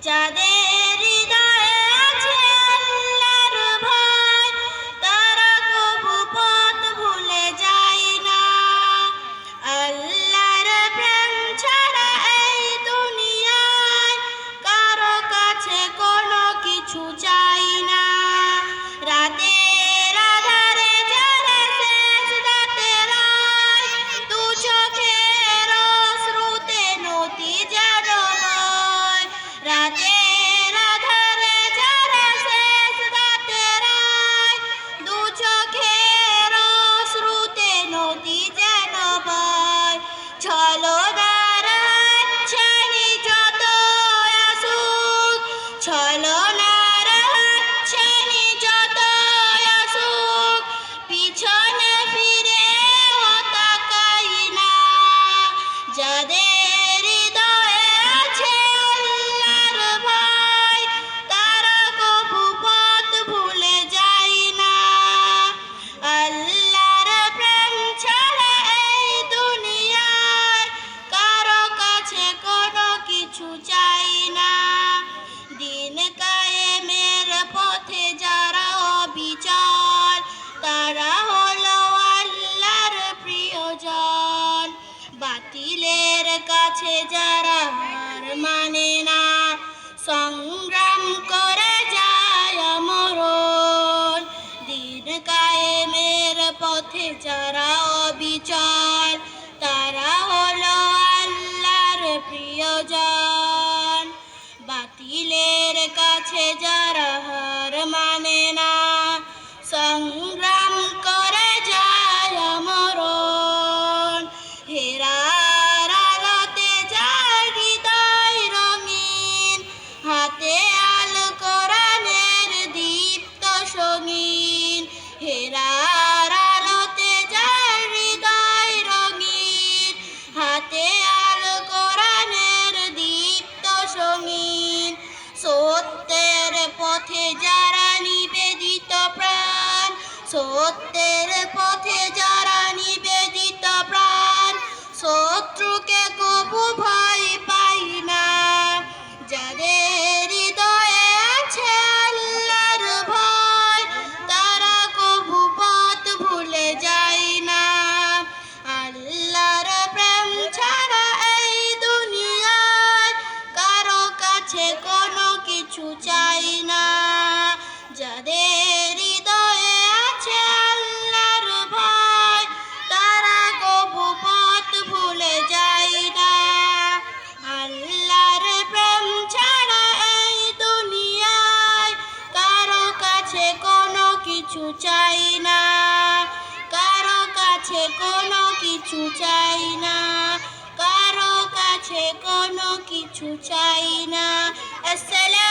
যাদের হৃদয়ে আছে আল্লাহর ভয়, তারা কবু পথ ভুলে যায় না। আল্লাহর প্রেম ছাড়া এই দুনিয়ায় কারো কাছে কোনো কিছু চাই না। রাতের আধারে যারা সেজদাতে রয়, দু চোখের অশ্রুতে নদী যেন বয়। রাতের আধারে যারা সেজদাতে রয়, দু চোখের অশ্রুতে নদী যেন বয়। ছলনার হাতছানি যত আসুক, ছলনার হাতছানি যত আসুক, পিছনে ফিরেও তাকাই না। যাদের হৃদয়ে আছে আল্লাহর ভয়, তারা কবু পথ ভুলে যায় না। আল্লাহর প্রেম ছাড়া এই দুনিয়ায় কারো কাছে কোনো কিছু চাই না। দিন কায়েমের পথে যারা অবিচল, তারা হলো আল্লাহর প্রিয়জন। বাতিলের কাছে যারা হার মানে না, সংগ্রাম করে যায় মরণ। দিন কায়েমের পথে যারা অবিচল, তারা হলো আল্লাহর প্রিয়জন। বাতিলের কাছে যারা হার মানে না, সংগ্রাম করে যায় মরণ। হেরার আলোতে যার হৃদয় রঙিন, হাতে আল কোরআনের দীপ্ত সঙ্গীন। হেরার আলোতে যার হৃদয় রঙিন, হাতে আল কোরআনের দীপ্ত সঙ্গীন। সত্যের পথে যারা নিবেদিত প্রাণ, সত্যের পথে যারা নিবেদিত প্রাণ, শত্রুকে কবু ভয় পাই না। যাদের হৃদয়ে আছে আল্লাহর ভয়, তারা কবু পথ ভুলে যায় না। আল্লাহর প্রেম ছাড়া এই দুনিয়ায় কারো কাছে কোনো কিছু চাই না। যাদের হৃদয়ে আছে আল্লাহর ভয়, তারা কবু পথ ভুলে যায় না। আল্লাহর প্রেম ছাড়া এই দুনিয়ায় কারো কাছে কোনো কিছু চাই না। কারো কাছে কোনো কিছু চাই না। কারো কাছে কোনো কিছু চাই না। আসসালামু